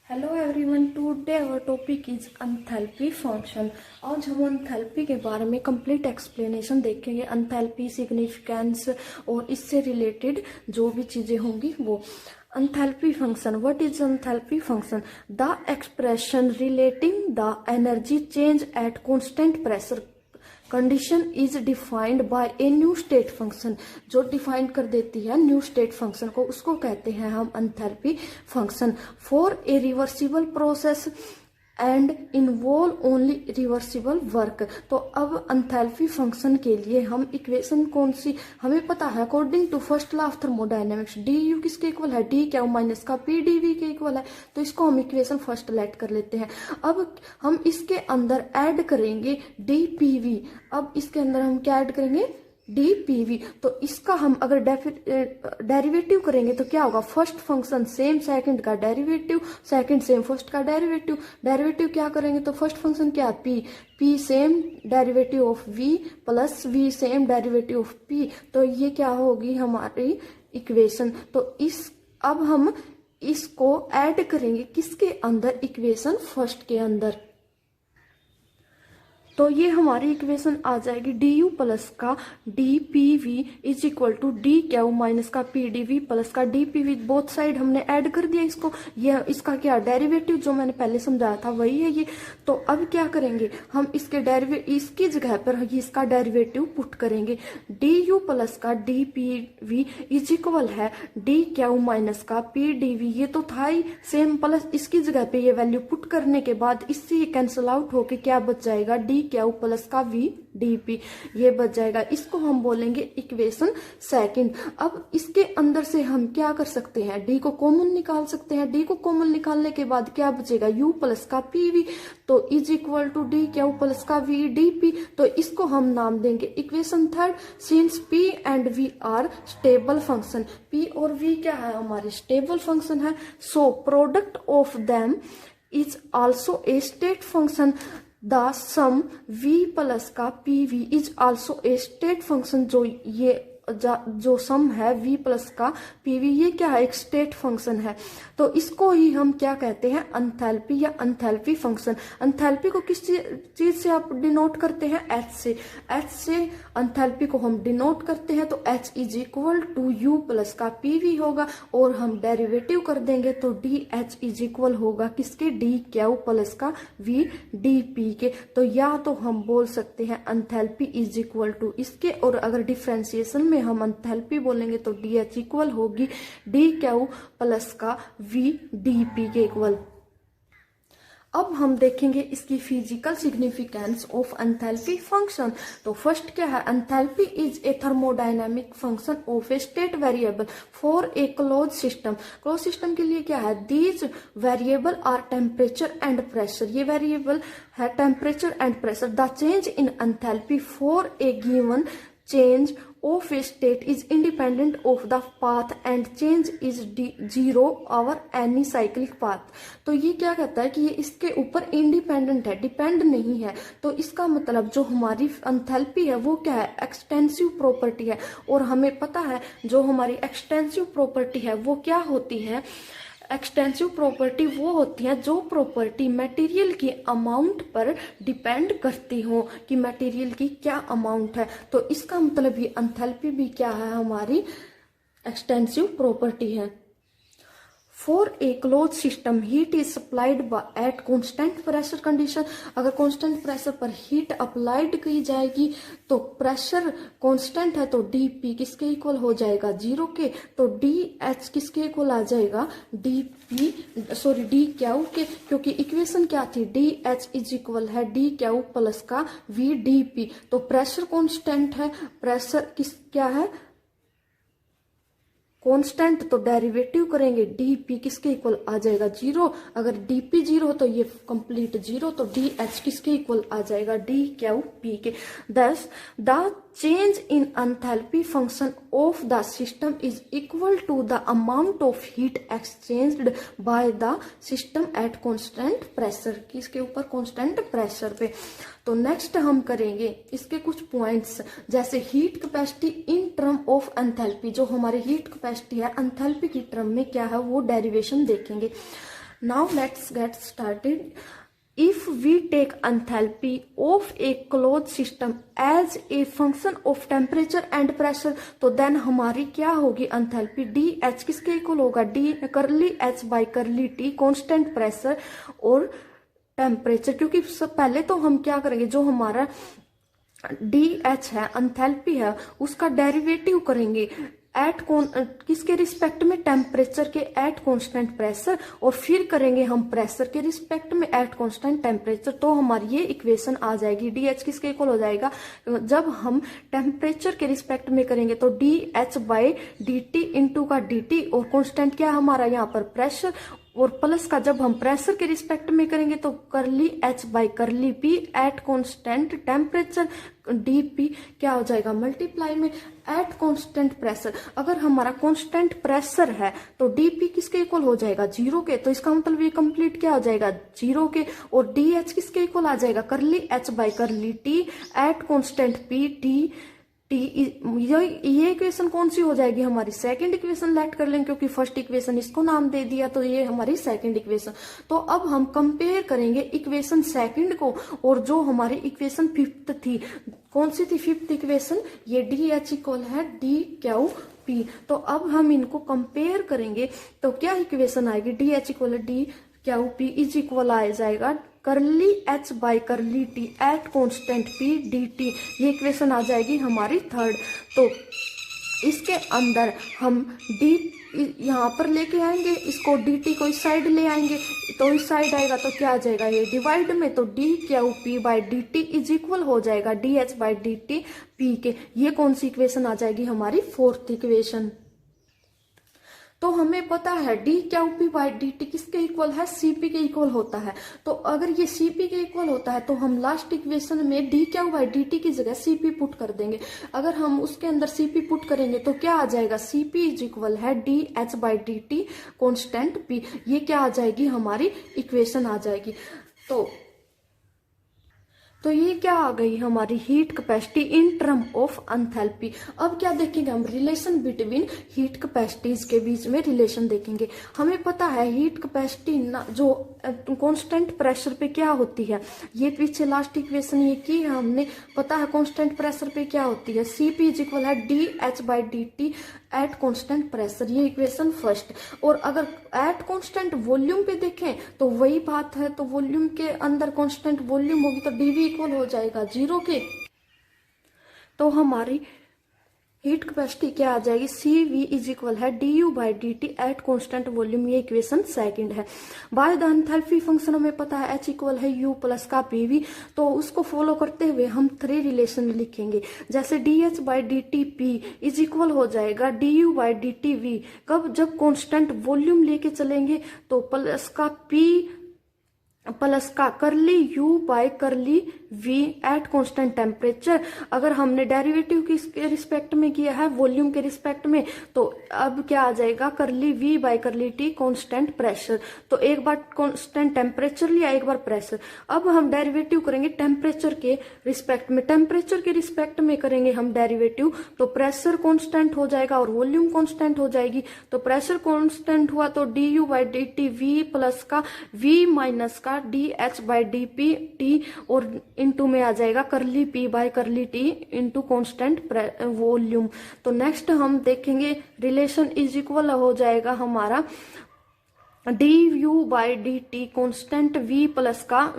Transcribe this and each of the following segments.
Hello everyone, today our topic is enthalpy function. आज हम enthalpy के बारे में कंप्लीट एक्सप्लेनेशन देखेंगे। एंथैल्पी सिग्निफिकेंस और इससे रिलेटेड जो भी चीजें होंगी वो। Enthalpy function, what is enthalpy function? The expression relating the energy change at constant pressure condition is defined by a new state function. जो डिफाइन कर देती है न्यू स्टेट फंक्शन को, उसको कहते हैं हम enthalpy function. For a reversible process and involve only reversible work. तो अब एंथैल्पी फंक्शन के लिए हम इक्वेशन कौन सी हमें पता है, according to first law of thermodynamics D U किसके इक्वल है, डी क्यू माइनस का पी डी वी के इक्वल है। तो इसको हम इक्वेशन फर्स्ट लेट कर लेते हैं। अब हम इसके अंदर ऐड करेंगे डी पी वी। अब इसके अंदर हम क्या ऐड करेंगे, डी पी वी। तो इसका हम अगर डेरिवेटिव करेंगे तो क्या होगा, फर्स्ट फंक्शन सेम सेकंड का डेरिवेटिव, सेकंड सेम फर्स्ट का डेरिवेटिव। डेरिवेटिव क्या करेंगे तो फर्स्ट फंक्शन क्या, P, P same derivative of V plus V same derivative of P. तो ये क्या होगी हमारी इक्वेशन। तो अब हम इसको ऐड करेंगे किसके अंदर, इक्वेशन फर्स्ट के अंदर। तो ये हमारी इक्वेशन आ जाएगी डी यू प्लस का D P V is equal to D Q minus का पी डी वी प्लस का D P V. Both side हमने ऐड कर दिया इसको। ये इसका क्या डेरिवेटिव जो मैंने पहले समझाया था वही है ये। तो अब क्या करेंगे हम इसकी जगह पर इसका डेरिवेटिव पुट करेंगे। डी यू प्लस का D P V is equal है डी क्यू माइनस का पी डी वी। ये तो था ही सेम, प्लस इसकी जगह पे ये वैल्यू पुट करने के बाद इससे ये कैंसिल आउट होके क्या बच जाएगा, डी क्यू प्लस का वी डी पी, ये बच जाएगा। इसको हम बोलेंगे इक्वेशन सेकंड। अब इसके अंदर से हम क्या कर सकते हैं, डी को कॉमन निकाल सकते हैं। डी को कॉमन निकालने के बाद क्या बचेगा, यू प्लस का पी वी, तो is equal to D Q plus का वी डी पी। तो इसको हम नाम देंगे equation third. Since P and V are stable function, P और वी क्या है हमारे स्टेबल फंक्शन है, so product of them is also a state function. The sum v plus का P V is also a state function. जो sum है v plus का P we, ये क्या है, एक स्टेट फंक्शन है। तो इसको ही हम क्या कहते हैं, एंथैल्पी या एंथैल्पी फंक्शन। एंथैल्पी को किस चीज से आप डिनोट करते हैं, h से। h से एंथैल्पी को हम डिनोट करते हैं। तो h is equal to U plus का पी वी होगा, और हम डेरिवेटिव कर देंगे तो डी एच इज इक्वल होगा किसके, डी क्यू प्लस का वी डी पी के। तो या तो हम बोल सकते हैं एंथैल्पी इज इक्वल टू इसके, और अगर डिफ्रेंसिएशन में हम एंथैल्पी बोलेंगे तो डी एच इक्वल होगी डी क्यू प्लस का वी डी पी के इक्वल। अब हम देखेंगे इसकी physical significance of enthalpy function. तो फर्स्ट क्या है, enthalpy is a thermodynamic function of a state variable for a close system. Close system के लिए क्या है, these variable are temperature and pressure. ये वेरिएबल है temperature and pressure. The change in enthalpy for a given change of a state is independent of the path and change is zero over any cyclic path। तो ये क्या कहता है कि ये इसके ऊपर इंडिपेंडेंट है, डिपेंड नहीं है। तो इसका मतलब जो हमारी एंथैल्पी है वो क्या है, एक्सटेंसिव प्रॉपर्टी है। और हमें पता है जो हमारी एक्सटेंसिव प्रॉपर्टी है वो क्या होती है, एक्सटेंसिव प्रॉपर्टी वो होती है जो प्रॉपर्टी मटेरियल की अमाउंट पर डिपेंड करती हो कि मटेरियल की क्या अमाउंट है। तो इसका मतलब ये एंथैल्पी भी क्या है, हमारी एक्सटेंसिव प्रॉपर्टी है। For a close system heat is supplied at constant pressure condition. अगर कॉन्स्टेंट प्रेशर पर हीट अप्लाइड की जाएगी तो प्रेशर कॉन्स्टेंट है तो डी पी किसके इक्वल हो जाएगा, जीरो के। तो डी एच किसके इक्वल आ जाएगा, डी क्यू के, क्योंकि इक्वेशन क्या थी, डी एच इज इक्वल है डी क्यू प्लस का वी डी पी। तो प्रेशर कॉन्स्टेंट है, प्रेशर क्या है, कांस्टेंट, तो डेरिवेटिव करेंगे डीपी किसके इक्वल आ जाएगा, जीरो। अगर डीपी जीरो तो ये कंप्लीट जीरो, तो डी एच किसके इक्वल आ जाएगा, डी क्यू पी के। Thus the change in enthalpy function of the system is equal to the amount of heat exchanged by the system at constant pressure. किसके ऊपर, constant pressure पे। तो next हम करेंगे इसके कुछ पॉइंट्स, जैसे heat capacity in term of enthalpy. जो हमारी हीट कैपेसिटी है एंथैल्पी की टर्म में क्या है वो डेरिवेशन देखेंगे। Now let's get started. If we take enthalpy of a closed system as a function of temperature and pressure, तो then हमारी क्या होगी enthalpy? dH किसके इक्वल होगा? d curly h by curly t constant pressure और temperature. क्योंकि पहले तो हम क्या करेंगे, जो हमारा dH है, enthalpy है, उसका डेरिवेटिव करेंगे एट किसके रिस्पेक्ट में? टेम्परेचर के एट कांस्टेंट प्रेशर, और फिर करेंगे हम प्रेशर के रिस्पेक्ट में एट कांस्टेंट टेम्परेचर। तो हमारी ये इक्वेशन आ जाएगी। डीएच किसके इक्वल हो जाएगा? जब हम टेम्परेचर के रिस्पेक्ट में करेंगे तो D H by D T into का डी टी, और कांस्टेंट क्या हमारा यहाँ पर? प्रेशर, और प्लस का जब हम प्रेशर के रिस्पेक्ट में करेंगे तो करली H by curly P eight constant temperature, D P क्या हो जाएगा? मल्टीप्लाई में एट कांस्टेंट प्रेशर। अगर हमारा कांस्टेंट प्रेशर है तो डी पी किसके इक्वल हो जाएगा? 0 के। तो इसका मतलब ये कंप्लीट क्या हो जाएगा? 0 के। और डी एच किसके इक्वल आ जाएगा? करली एच बाई करली T at constant P T T. ये इक्वेशन कौन सी हो जाएगी? हमारी सेकंड इक्वेशन लेट कर लेंगे, क्योंकि फर्स्ट इक्वेशन इसको नाम दे दिया, तो ये हमारी सेकंड इक्वेशन। तो अब हम कंपेयर करेंगे इक्वेशन सेकंड को और जो हमारी इक्वेशन फिफ्थ थी। कौन सी थी फिफ्थ इक्वेशन? ये डी एच इक्वल है डी क्यू पी। तो अब हम इनको कंपेयर करेंगे तो क्या इक्वेशन आएगी? डी एच इक्वल है D Q P is equal आ जाएगा करली एच बाई करली T at constant P D T. ये इक्वेशन आ जाएगी हमारी थर्ड। तो इसके अंदर हम डी यहाँ पर लेके आएंगे, इसको डी टी को इस साइड ले आएंगे, तो इस साइड आएगा तो क्या आ जाएगा? ये डिवाइड में, तो D Q P by D T is equal हो जाएगा D H by D T P के। ये कौन सी इक्वेशन आ जाएगी? हमारी फोर्थ इक्वेशन। तो हमें पता है D Q P by D T किसके इक्वल है? सीपी के इक्वल होता है। तो अगर ये सीपी के इक्वल होता है तो हम लास्ट इक्वेशन में D Q by D T की जगह सीपी पुट कर देंगे। अगर हम उसके अंदर सीपी पुट करेंगे तो क्या आ जाएगा? सीपी इज इक्वल है D H by D T constant P. ये क्या आ जाएगी? हमारी इक्वेशन आ जाएगी। तो ये क्या आ गई? हमारी heat capacity in term of enthalpy. अब क्या देखेंगे हम? रिलेशन बिटवीन हीट कैपेसिटीज के बीच में रिलेशन देखेंगे। हमें पता है हीट कैपेसिटी जो कांस्टेंट प्रेशर पे क्या होती है, ये पीछे लास्ट इक्वेशन ये की है हमने। पता है कांस्टेंट प्रेशर पे क्या होती है? सीपी इज इक्वल है D H by D T at constant pressure. ये इक्वेशन फर्स्ट। और अगर एट कांस्टेंट वॉल्यूम पे देखें तो वही बात है, तो वॉल्यूम के अंदर कांस्टेंट वॉल्यूम होगी तो डीवी इक्वल हो जाएगा 0 के। तो हमारी हीट कैपेसिटी क्या आ जाएगी? सी वी इज इक्वल है D U by D T at constant volume. ये इक्वेशन सेकंड है। बाय द एंथैल्पी फंक्शन हमें पता है एच इक्वल है यू प्लस का पी वी। तो उसको फॉलो करते हुए हम 3 रिलेशन लिखेंगे। जैसे D H by D T P is equal हो जाएगा D U by D T we. कब? जब कॉन्स्टेंट वॉल्यूम लेके चलेंगे तो प्लस का पी प्लस का curly U by curly V at constant temperature. अगर हमने डेरिवेटिव किसके रिस्पेक्ट में किया है? वॉल्यूम के रिस्पेक्ट में। तो अब क्या आ जाएगा? Curly V by curly T constant pressure. तो एक बार कांस्टेंट टेम्परेचर लिया, एक बार प्रेशर। अब हम डेरिवेटिव करेंगे टेम्परेचर के रिस्पेक्ट में। टेम्परेचर के रिस्पेक्ट में करेंगे हम डेरिवेटिव, तो प्रेशर कांस्टेंट हो जाएगा और वॉल्यूम कांस्टेंट हो जाएगी। तो प्रेशर कांस्टेंट हुआ तो D U by D T V plus का वी माइनस का D H by D P T, और इनटू में आ जाएगा curly P by curly T into constant volume. तो नेक्स्ट हम देखेंगे रिलेशन इज इक्वल हो जाएगा हमारा D U by D T constant V plus का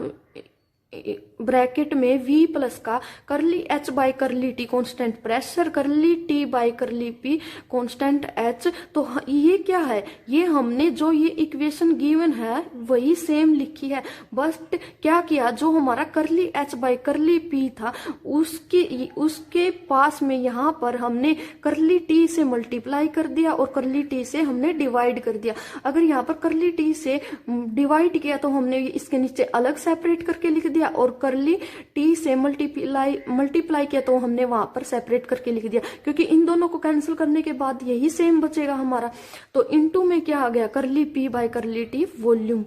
ब्रैकेट में वी प्लस का करली एच बाई करली T constant pressure, curly T by curly P constant H. तो ये क्या है? ये हमने जो ये इक्वेशन गिवन है वही सेम लिखी है, बस क्या किया, जो हमारा करली एच बाई करली पी था उसके पास में यहाँ पर हमने करली टी से मल्टीप्लाई कर दिया और करली टी से हमने डिवाइड कर दिया। अगर यहाँ पर करली टी से डिवाइड किया तो हमने इसके नीचे अलग सेपरेट करके लिख दिया, और करली टी से मल्टीप्लाई किया तो हमने वहां पर सेपरेट करके लिख दिया, क्योंकि इन दोनों को कैंसिल करने के बाद यही सेम बचेगा हमारा। तो इनटू में क्या आ गया? करली P by curly T volume.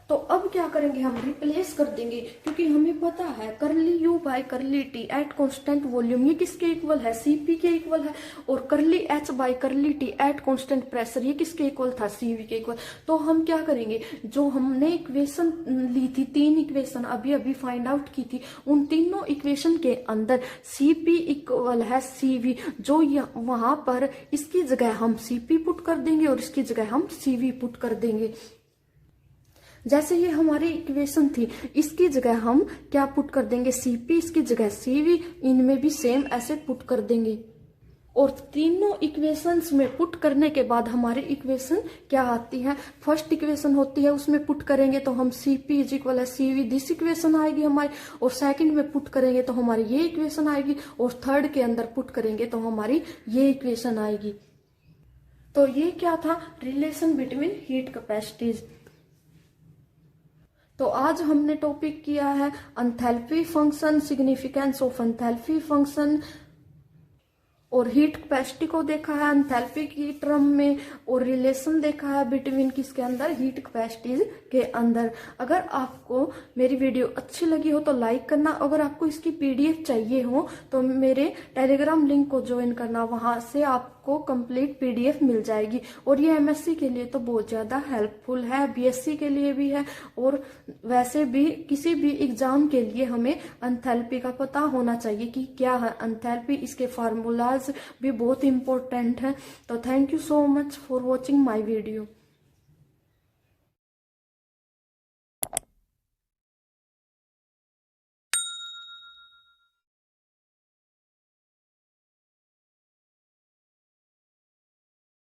तो तो अब क्या करेंगे, हम रिप्लेस कर देंगे, क्योंकि हमें पता है करली U by curly T at constant volume ये किसके इक्वल है, सीपी के इक्वल है, और करली H bye curly T at constant pressure ये किसके इक्वल था, सीवी के इक्वल। तो हम क्या करेंगे, जो हमने इक्वेशन ली थी, 3 इक्वेशन अभी अभी फाइंड आउट की थी, उन तीनों इक्वेशन के अंदर सीपी इक्वल है सीवी, जो वहां पर इसकी जगह हम सीपी पुट कर देंगे और इसकी जगह हम सीवी पुट कर देंगे। जैसे ये हमारी इक्वेशन थी, इसकी जगह हम क्या पुट कर देंगे, सीपी, इसकी जगह सीवी, इनमें भी सेम ऐसे पुट कर देंगे। और तीनों इक्वेशंस में पुट करने के बाद हमारी इक्वेशन क्या आती है, फर्स्ट इक्वेशन होती है उसमें पुट करेंगे तो हम सीपी इज इक्वल है सीवी, दिस इक्वेशन आएगी हमारी, और सेकंड में पुट करेंगे तो हमारी ये इक्वेशन आएगी, और थर्ड के अंदर पुट करेंगे तो हमारी ये इक्वेशन आएगी। तो ये क्या था, रिलेशन बिटवीन हीट कैपेसिटीज। तो आज हमने टॉपिक किया है enthalpy function, significance of enthalpy function, और हीट कैपेसिटी को देखा है एंथैल्पी की टर्म में, और रिलेशन देखा है बिटवीन किसके अंदर, हीट कैपेसिटीज के अंदर। अगर आपको मेरी वीडियो अच्छी लगी हो तो लाइक करना, अगर आपको इसकी पीडीएफ चाहिए हो तो मेरे टेलीग्राम लिंक को ज्वाइन करना, वहां से आपको कंप्लीट पीडीएफ मिल जाएगी। और ये एमएससी के लिए तो बहुत ज्यादा हेल्पफुल है, बीएससी के लिए भी है, और वैसे भी किसी भी एग्जाम के लिए हमें एंथैल्पी का पता होना चाहिए कि क्या है एंथैल्पी, इसके फार्मूलाज भी बहुत इंपॉर्टेंट है। तो thank you so much for watching my video.